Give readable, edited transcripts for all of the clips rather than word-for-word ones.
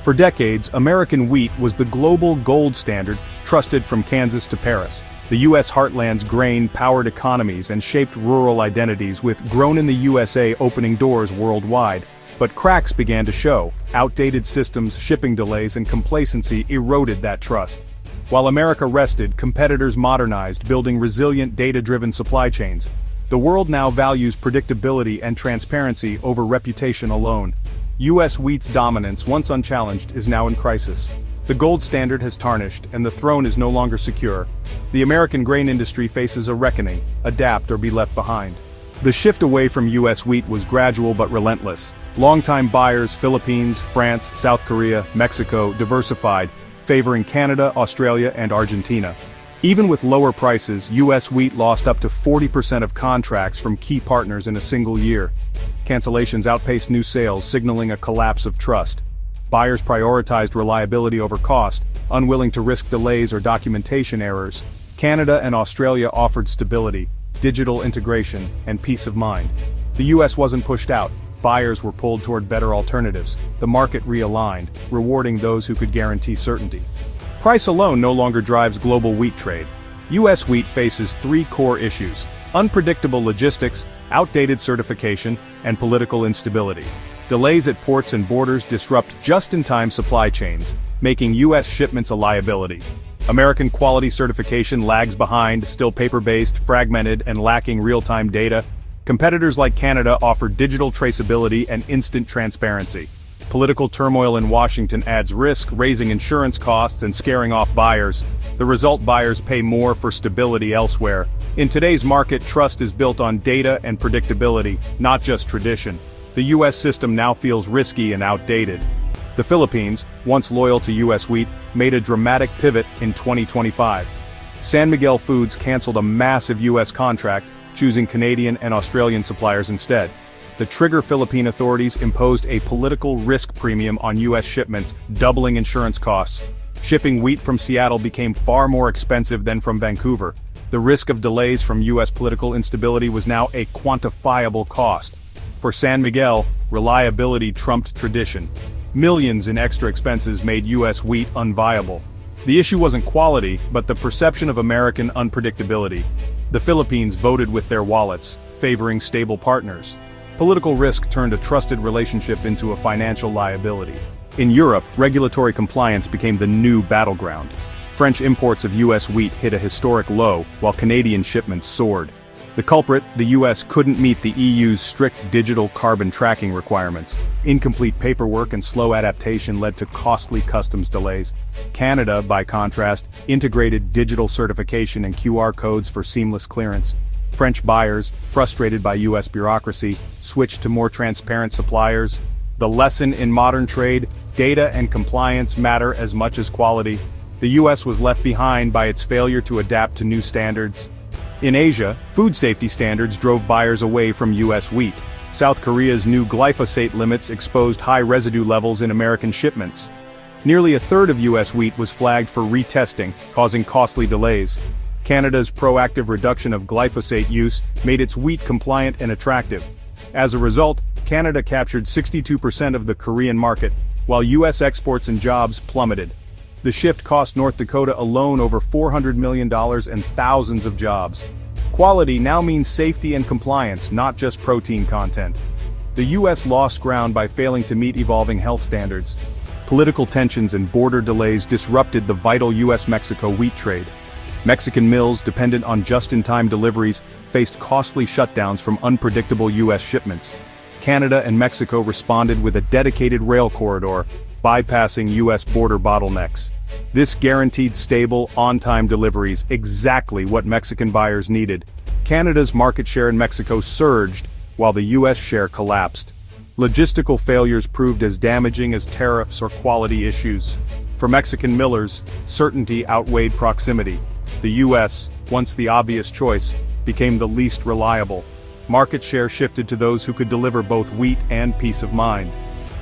For decades, American wheat was the global gold standard, trusted from Kansas to Paris. The U.S. heartland's grain powered economies and shaped rural identities, with "Grown in the USA" opening doors worldwide. But cracks began to show. Outdated systems, shipping delays, and complacency eroded that trust. While America rested, competitors modernized, building resilient, data-driven supply chains. The world now values predictability and transparency over reputation alone. U.S. wheat's dominance, once unchallenged, is now in crisis. The gold standard has tarnished, and the throne is no longer secure. The American grain industry faces a reckoning: adapt or be left behind. The shift away from U.S. wheat was gradual but relentless. Longtime buyers, Philippines, France, South Korea, Mexico, diversified, favoring Canada, Australia, and Argentina. Even with lower prices, U.S. wheat lost up to 40% of contracts from key partners in a single year. Cancellations outpaced new sales, signaling a collapse of trust. Buyers prioritized reliability over cost, unwilling to risk delays or documentation errors. Canada and Australia offered stability, digital integration, and peace of mind. The U.S. wasn't pushed out. Buyers were pulled toward better alternatives. The market realigned, rewarding those who could guarantee certainty. Price alone no longer drives global wheat trade. U.S. wheat faces three core issues: unpredictable logistics, outdated certification, and political instability. Delays at ports and borders disrupt just-in-time supply chains, making U.S. shipments a liability. American quality certification lags behind, still paper-based, fragmented, and lacking real-time data. Competitors like Canada offer digital traceability and instant transparency. Political turmoil in Washington adds risk, raising insurance costs and scaring off buyers. The result: buyers pay more for stability elsewhere. In today's market, trust is built on data and predictability, not just tradition. The U.S. system now feels risky and outdated. The Philippines, once loyal to U.S. wheat, made a dramatic pivot in 2025. San Miguel Foods canceled a massive U.S. contract, choosing Canadian and Australian suppliers instead. The trigger Philippine authorities imposed a political risk premium on U.S. shipments, doubling insurance costs. Shipping wheat from Seattle became far more expensive than from Vancouver. The risk of delays from U.S. political instability was now a quantifiable cost. For San Miguel, reliability trumped tradition. Millions in extra expenses made U.S. wheat unviable. The issue wasn't quality, but the perception of American unpredictability. The Philippines voted with their wallets, favoring stable partners. Political risk turned a trusted relationship into a financial liability. In Europe, regulatory compliance became the new battleground. French imports of U.S. wheat hit a historic low, while Canadian shipments soared. The culprit: the U.S. couldn't meet the EU's strict digital carbon tracking requirements. Incomplete paperwork and slow adaptation led to costly customs delays. Canada, by contrast, integrated digital certification and QR codes for seamless clearance. French buyers, frustrated by U.S. bureaucracy, switched to more transparent suppliers. The lesson in modern trade: data and compliance matter as much as quality. The U.S. was left behind by its failure to adapt to new standards. In Asia, food safety standards drove buyers away from U.S. wheat. South Korea's new glyphosate limits exposed high residue levels in American shipments. Nearly a third of U.S. wheat was flagged for retesting, causing costly delays. Canada's proactive reduction of glyphosate use made its wheat compliant and attractive. As a result, Canada captured 62% of the Korean market, while U.S. exports and jobs plummeted. The shift cost North Dakota alone over $400 million and thousands of jobs. Quality now means safety and compliance, not just protein content. The U.S. lost ground by failing to meet evolving health standards. Political tensions and border delays disrupted the vital U.S.-Mexico wheat trade. Mexican mills, dependent on just-in-time deliveries, faced costly shutdowns from unpredictable U.S. shipments. Canada and Mexico responded with a dedicated rail corridor, bypassing U.S. border bottlenecks. This guaranteed stable, on-time deliveries, exactly what Mexican buyers needed. Canada's market share in Mexico surged, while the U.S. share collapsed. Logistical failures proved as damaging as tariffs or quality issues. For Mexican millers, certainty outweighed proximity. The U.S., once the obvious choice, became the least reliable. Market share shifted to those who could deliver both wheat and peace of mind.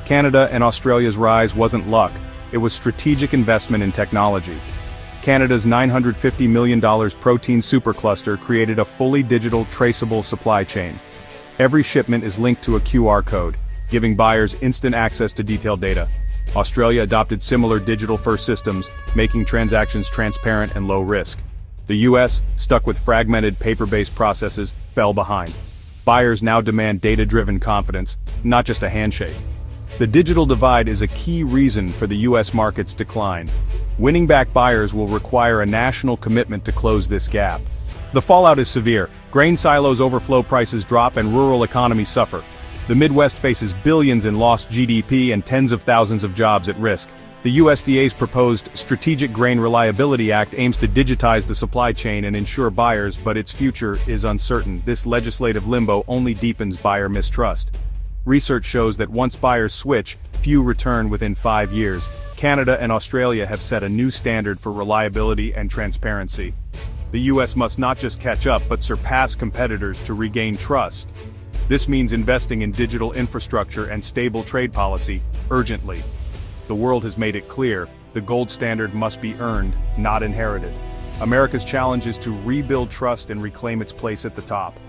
Canada and Australia's rise wasn't luck, it was strategic investment in technology. Canada's $950 million protein supercluster created a fully digital, traceable supply chain. Every shipment is linked to a QR code, giving buyers instant access to detailed data. Australia adopted similar digital-first systems, making transactions transparent and low-risk. The US, stuck with fragmented paper-based processes, fell behind. Buyers now demand data-driven confidence, not just a handshake. The digital divide is a key reason for the US market's decline. Winning back buyers will require a national commitment to close this gap. The fallout is severe. Grain silos overflow, prices drop, and rural economies suffer. The Midwest faces billions in lost GDP and tens of thousands of jobs at risk. The USDA's proposed Strategic Grain Reliability Act aims to digitize the supply chain and ensure buyers, but its future is uncertain. This legislative limbo only deepens buyer mistrust. Research shows that once buyers switch, few return within 5 years. Canada and Australia have set a new standard for reliability and transparency. The US must not just catch up but surpass competitors to regain trust. This means investing in digital infrastructure and stable trade policy, urgently. The world has made it clear, the gold standard must be earned, not inherited. America's challenge is to rebuild trust and reclaim its place at the top.